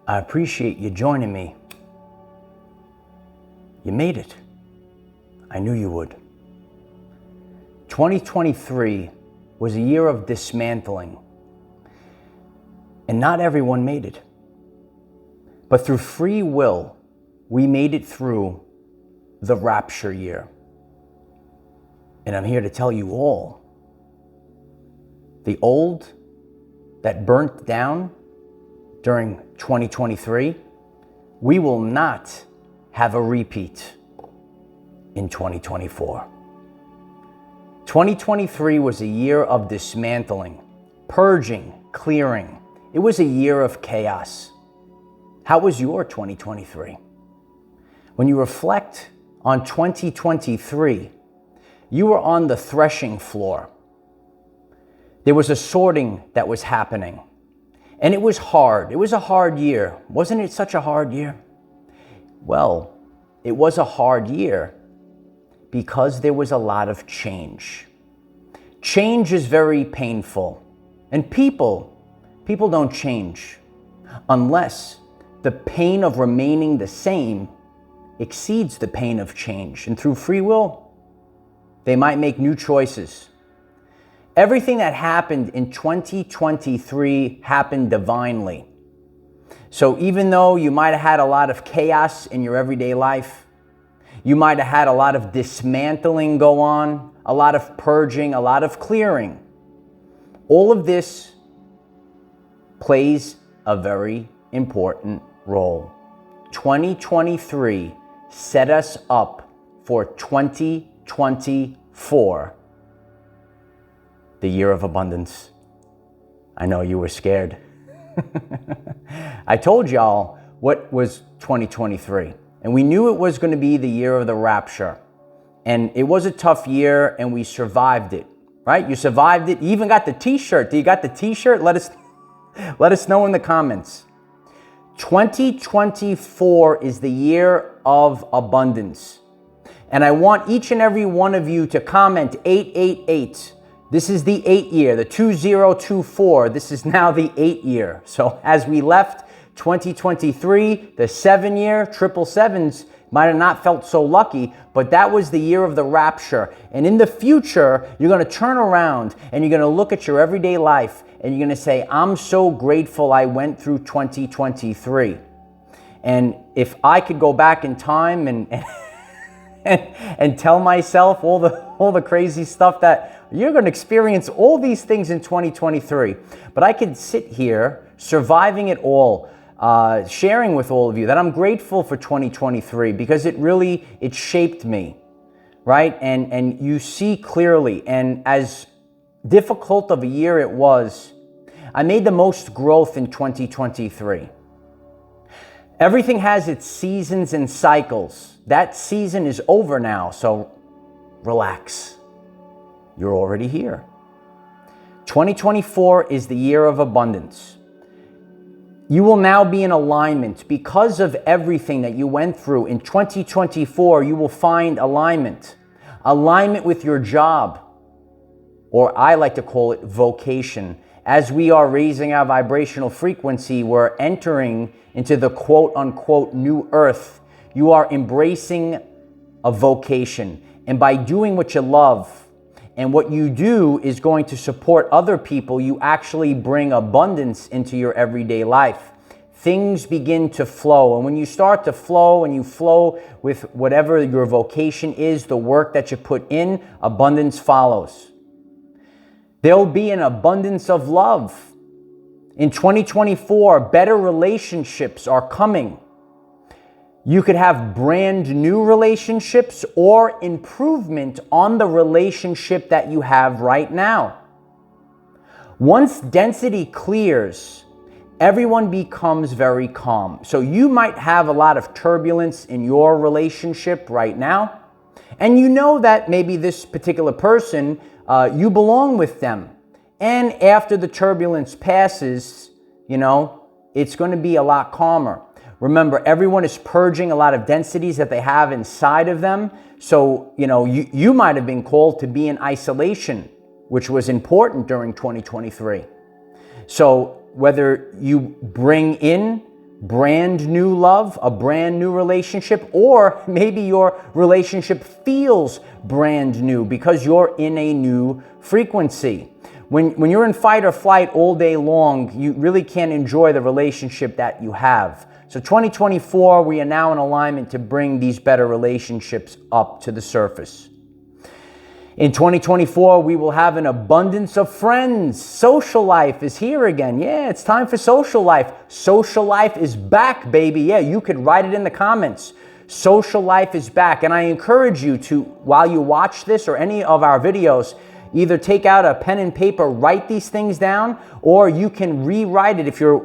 I appreciate you joining me. You made it. I knew you would. 2023 was a year of dismantling, and not everyone made it. But through free will, we made it through the rapture year. And I'm here to tell you all, the old that burnt down during 2023, we will not have a repeat in 2024. 2023 was a year of dismantling, purging, clearing. It was a year of chaos. How was your 2023? When you reflect on 2023, you were on the threshing floor. There was a sorting that was happening. And it was hard. It was a hard year. Wasn't it such a hard year? Well, it was a hard year because there was a lot of change. Change is very painful. And people don't change unless the pain of remaining the same exceeds the pain of change. And through free will, they might make new choices. Everything that happened in 2023 happened divinely. So even though you might have had a lot of chaos in your everyday life, you might have had a lot of dismantling go on, a lot of purging, a lot of clearing. All of this plays a very important role. 2023 set us up for 2024, the year of abundance. I know you were scared. I told y'all what was 2023, and we knew it was going to be the year of the rapture. And it was a tough year, and we survived it, right? You survived it. You even got the t-shirt. Do you got the t-shirt? Let us know in the comments. 2024 is the year of abundance. And I want each and every one of you to comment 888. This is the 8 year, the 2024. This is now the 8 year. So as we left 2023, the 7 year, 777s might have not felt so lucky, but that was the year of the rapture. And in the future, you're going to turn around and you're going to look at your everyday life and you're going to say, I'm so grateful I went through 2023. And if I could go back in time and tell myself all the crazy stuff that you're going to experience all these things in 2023. But I could sit here surviving it all, sharing with all of you that I'm grateful for 2023 because it shaped me, right? And you see clearly, and as difficult of a year it was, I made the most growth in 2023. Everything has its seasons and cycles. That season is over now, so relax. You're already here. 2024 is the year of abundance. You will now be in alignment because of everything that you went through. In 2024, you will find alignment. Alignment with your job, or I like to call it vocation. As we are raising our vibrational frequency, we're entering into the quote unquote new earth. You are embracing a vocation. And by doing what you love, and what you do is going to support other people, you actually bring abundance into your everyday life. Things begin to flow. And when you start to flow and you flow with whatever your vocation is, the work that you put in, abundance follows. There'll be an abundance of love. In 2024, better relationships are coming. You could have brand new relationships or improvement on the relationship that you have right now. Once density clears, everyone becomes very calm. So you might have a lot of turbulence in your relationship right now. And you know that maybe this particular person, you belong with them. And after the turbulence passes, it's going to be a lot calmer. Remember, everyone is purging a lot of densities that they have inside of them. So, you might have been called to be in isolation, which was important during 2023. So whether you bring in brand new love, a brand new relationship, or maybe your relationship feels brand new because you're in a new frequency. When you're in fight or flight all day long, you really can't enjoy the relationship that you have. So 2024, we are now in alignment to bring these better relationships up to the surface. In 2024, we will have an abundance of friends. Social life is here again. Yeah, it's time for social life. Social life is back, baby. Yeah, you could write it in the comments. Social life is back. And I encourage you to, while you watch this or any of our videos, either take out a pen and paper, write these things down, or you can rewrite it if you're,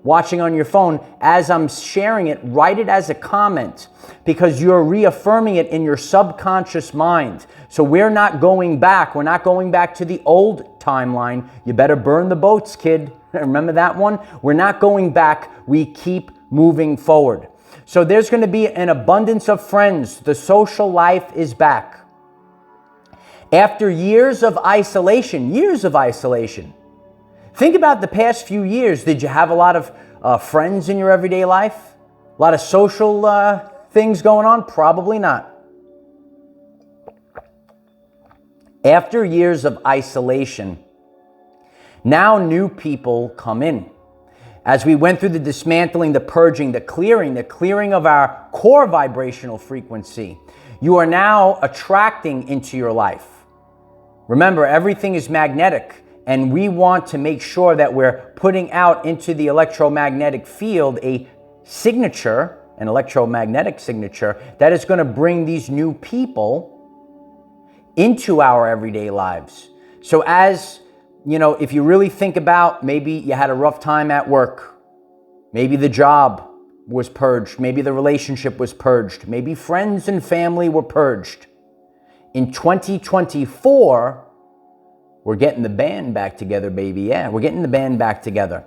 watching on your phone. As I'm sharing it, write it as a comment because you're reaffirming it in your subconscious mind. So we're not going back. We're not going back to the old timeline. You better burn the boats, kid. Remember that one? We're not going back. We keep moving forward. So there's going to be an abundance of friends. The social life is back. After years of isolation, think about the past few years. Did you have a lot of friends in your everyday life? A lot of social things going on? Probably not. After years of isolation, now new people come in. As we went through the dismantling, the purging, the clearing of our core vibrational frequency, you are now attracting into your life. Remember, everything is magnetic, and we want to make sure that we're putting out into the electromagnetic field a signature, an electromagnetic signature, that is going to bring these new people into our everyday lives. So as, if you really think about, maybe you had a rough time at work, maybe the job was purged, maybe the relationship was purged, maybe friends and family were purged. In 2024, we're getting the band back together, baby. Yeah, we're getting the band back together.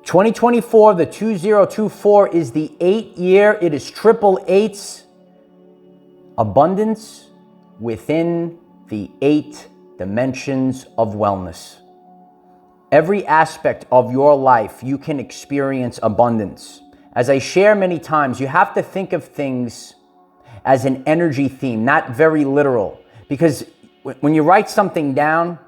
2024, the 2024 is the 8th year. It is triple eights. Abundance within the 8 dimensions of wellness. Every aspect of your life, you can experience abundance. As I share many times, you have to think of things as an energy theme, not very literal. Because when you write something down,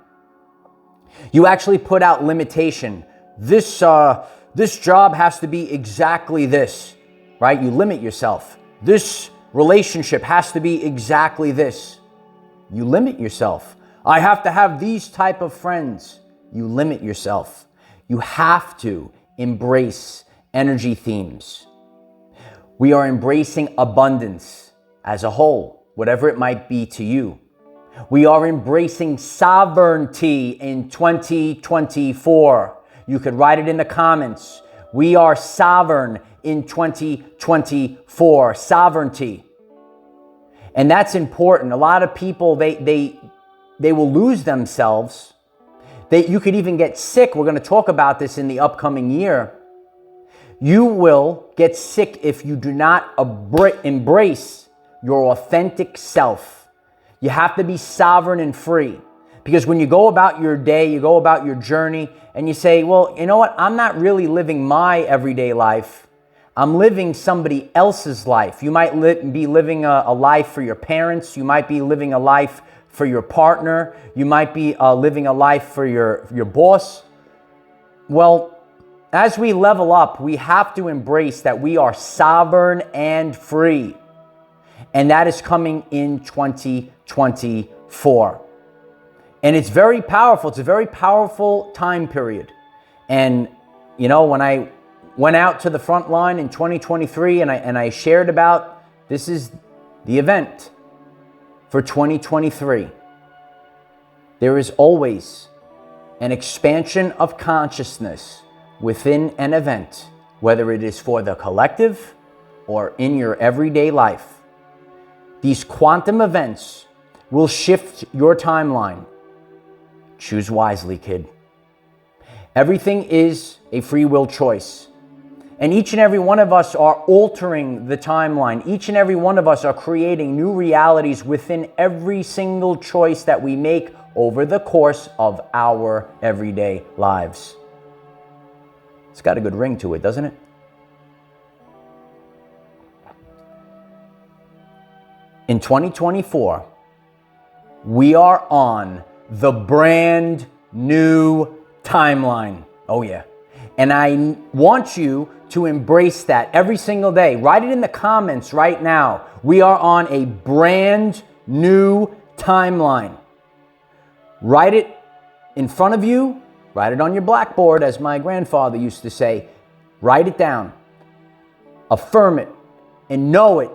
you actually put out limitation. This job has to be exactly this, right? You limit yourself. This relationship has to be exactly this. You limit yourself. I have to have these type of friends. You limit yourself. You have to embrace energy themes. We are embracing abundance as a whole, whatever it might be to you. We are embracing sovereignty in 2024. You could write it in the comments. We are sovereign in 2024. Sovereignty. And that's important. A lot of people, they will lose themselves. You could even get sick. We're going to talk about this in the upcoming year. You will get sick if you do not embrace your authentic self. You have to be sovereign and free. Because when you go about your day, you go about your journey, and you say, well, you know what? I'm not really living my everyday life. I'm living somebody else's life. You might be living a life for your parents. You might be living a life for your partner. You might be living a life for your boss. Well, as we level up, we have to embrace that we are sovereign and free. And that is coming in 2024. And it's very powerful. It's a very powerful time period. And, when I went out to the front line in 2023 and I shared about this is the event for 2023, there is always an expansion of consciousness within an event, whether it is for the collective or in your everyday life. These quantum events will shift your timeline. Choose wisely, kid. Everything is a free will choice. And each and every one of us are altering the timeline. Each and every one of us are creating new realities within every single choice that we make over the course of our everyday lives. It's got a good ring to it, doesn't it? In 2024, we are on the brand new timeline. Oh yeah. And I want you to embrace that every single day. Write it in the comments right now. We are on a brand new timeline. Write it in front of you. Write it on your blackboard, as my grandfather used to say. Write it down. Affirm it and know it.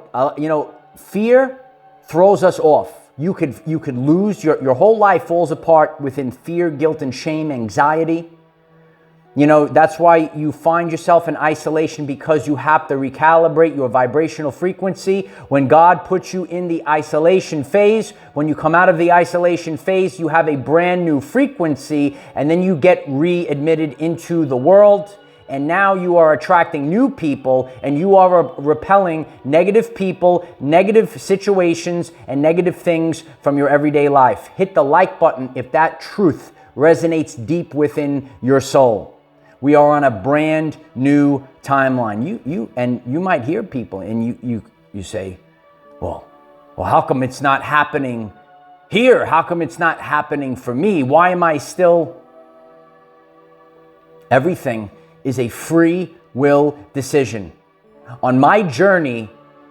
Fear throws us off. You could lose your whole life falls apart within fear, guilt, and shame, anxiety. That's why you find yourself in isolation, because you have to recalibrate your vibrational frequency. When God puts you in the isolation phase, when you come out of the isolation phase, you have a brand new frequency, and then you get readmitted into the world. And now you are attracting new people, and you are repelling negative people, negative situations, and negative things from your everyday life. Hit the like button if that truth resonates deep within your soul. We are on a brand new timeline. You might hear people and you say, well, how come it's not happening here? How come it's not happening for me? Why am I still? Everything is a free will decision. On my journey,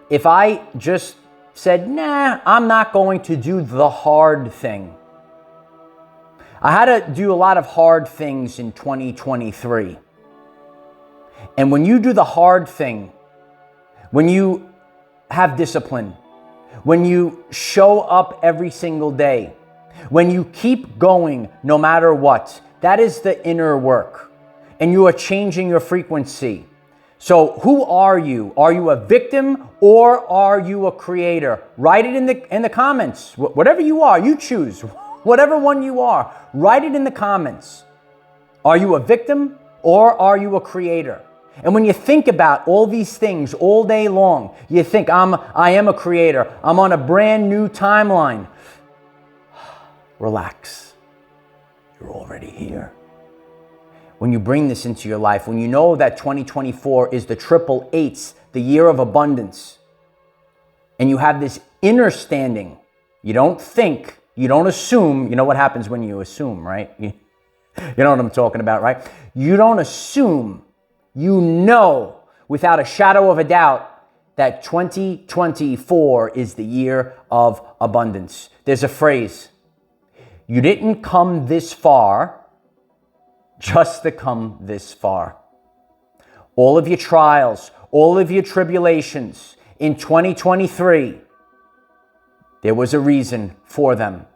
if I just said, nah, I'm not going to do the hard thing. I had to do a lot of hard things in 2023. And when you do the hard thing, when you have discipline, when you show up every single day, when you keep going no matter what, that is the inner work. And you are changing your frequency. So who are you? Are you a victim or are you a creator? Write it in the comments. Whatever you are, you choose. Whatever one you are, write it in the comments. Are you a victim or are you a creator? And when you think about all these things all day long, you think, I am a creator. I'm on a brand new timeline. Relax. You're already here. When you bring this into your life, when you know that 2024 is the triple eights, the year of abundance, and you have this inner standing, you don't think, you don't assume. You know what happens when you assume, right? You know what I'm talking about, right? You don't assume. You know without a shadow of a doubt that 2024 is the year of abundance. There's a phrase, you didn't come this far just to come this far. All of your trials, all of your tribulations in 2023, there was a reason for them.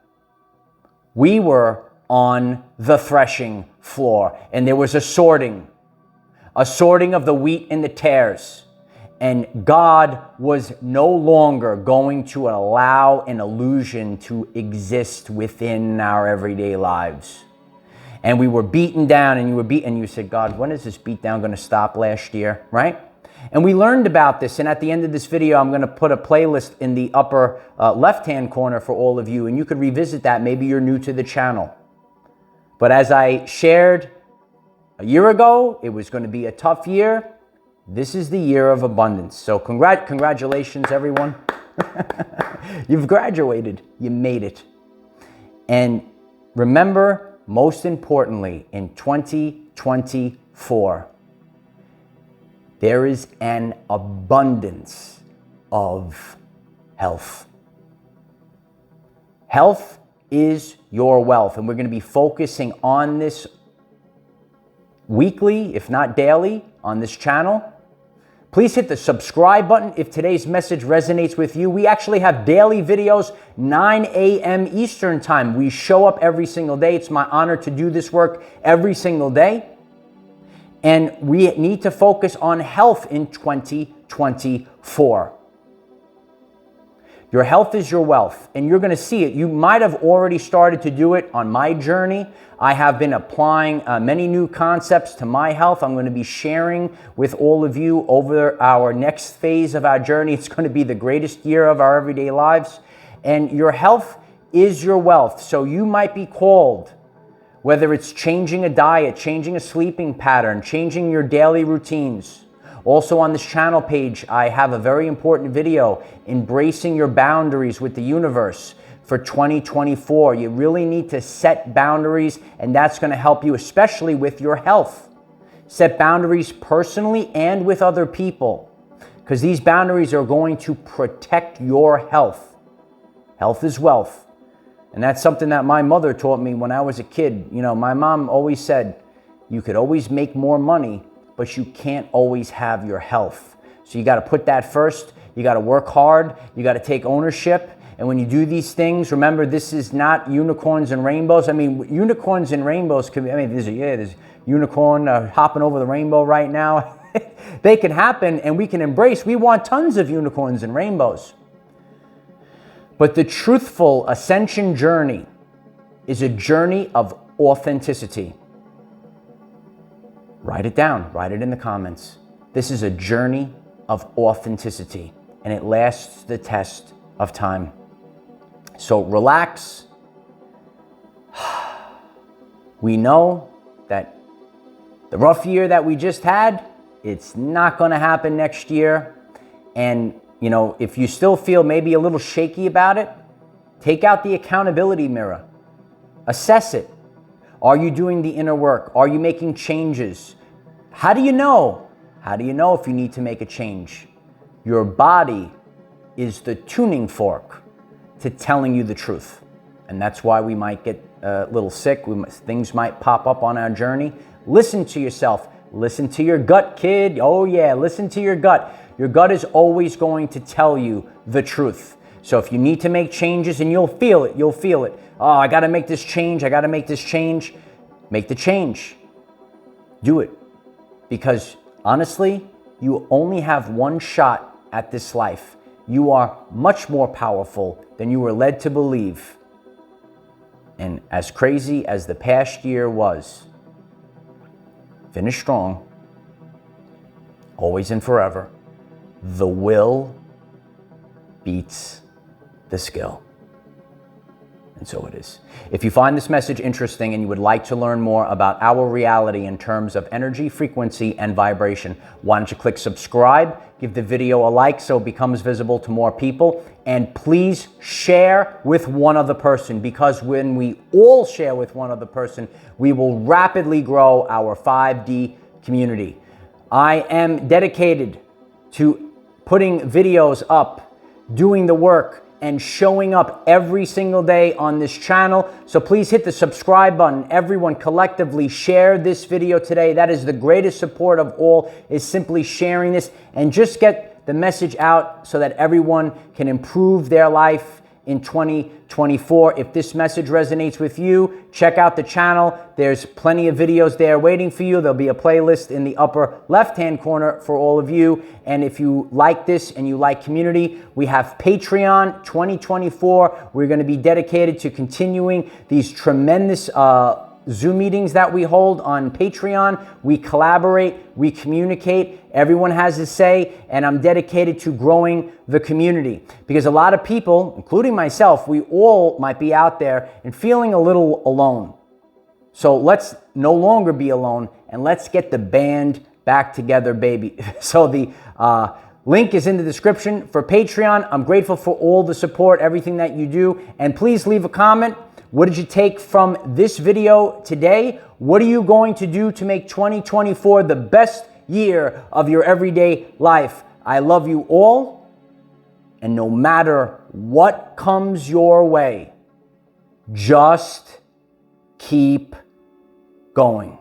We were on the threshing floor, and there was a sorting of the wheat and the tares. And God was no longer going to allow an illusion to exist within our everyday lives. And we were beaten down, and you said, God, when is this beat down going to stop last year, right? And we learned about this, and at the end of this video, I'm going to put a playlist in the upper left-hand corner for all of you, and you could revisit that. Maybe you're new to the channel. But as I shared a year ago, it was going to be a tough year. This is the year of abundance. So congratulations, everyone. You've graduated. You made it. And remember, most importantly, in 2024, there is an abundance of health. Health is your wealth, and we're going to be focusing on this weekly, if not daily, on this channel. Please hit the subscribe button if today's message resonates with you. We actually have daily videos, 9 a.m. Eastern Time. We show up every single day. It's my honor to do this work every single day. And we need to focus on health in 2024. Your health is your wealth, and you're going to see it. You might have already started to do it on my journey. I have been applying many new concepts to my health. I'm going to be sharing with all of you over our next phase of our journey. It's going to be the greatest year of our everyday lives. And your health is your wealth. So you might be called whether it's changing a diet, changing a sleeping pattern, changing your daily routines. Also on this channel page, I have a very important video, embracing your boundaries with the universe for 2024. You really need to set boundaries, and that's going to help you, especially with your health. Set boundaries personally and with other people, because these boundaries are going to protect your health. Health is wealth. And that's something that my mother taught me when I was a kid. You know, my mom always said, you could always make more money, but you can't always have your health. So you got to put that first. You got to work hard. You got to take ownership. And when you do these things, remember, this is not unicorns and rainbows. I mean, unicorns and rainbows could be, I mean, there's unicorn hopping over the rainbow right now. They can happen, and we can embrace. We want tons of unicorns and rainbows. But the truthful ascension journey is a journey of authenticity. Write it down. Write it in the comments. This is a journey of authenticity, and it lasts the test of time. So relax. We know that the rough year that we just had, it's not going to happen next year. And you know, if you still feel maybe a little shaky about it, take out the accountability mirror. Assess it. Are you doing the inner work? Are you making changes? How do you know? How do you know if you need to make a change? Your body is the tuning fork to telling you the truth. And that's why we might get a little sick. Things might pop up on our journey. Listen to yourself. Listen to your gut, kid. Oh yeah, listen to your gut. Your gut is always going to tell you the truth. So if you need to make changes, and you'll feel it, Oh, I got to make this change. Make the change. Do it. Because honestly, you only have one shot at this life. You are much more powerful than you were led to believe. And as crazy as the past year was, finish strong, always and forever. The will beats the skill. And so it is. If you find this message interesting and you would like to learn more about our reality in terms of energy, frequency, and vibration, why don't you click subscribe, give the video a like so it becomes visible to more people, and please share with one other person, because when we all share with one other person, we will rapidly grow our 5D community. I am dedicated to putting videos up, doing the work, and showing up every single day on this channel. So please hit the subscribe button. Everyone collectively share this video today. That is the greatest support of all, is simply sharing this, and just get the message out so that everyone can improve their life in 2024. If this message resonates with you, check out the channel. There's plenty of videos there waiting for you. There'll be a playlist in the upper left-hand corner for all of you. And if you like this and you like community, we have Patreon 2024. We're going to be dedicated to continuing these tremendous Zoom meetings that we hold on Patreon. We collaborate, we communicate, everyone has a say, and I'm dedicated to growing the community. Because a lot of people, including myself, we all might be out there and feeling a little alone. So let's no longer be alone, and let's get the band back together, baby. So the link is in the description for Patreon. I'm grateful for all the support, everything that you do, and please leave a comment. What did you take from this video today? What are you going to do to make 2024 the best year of your everyday life? I love you all, and no matter what comes your way, just keep going.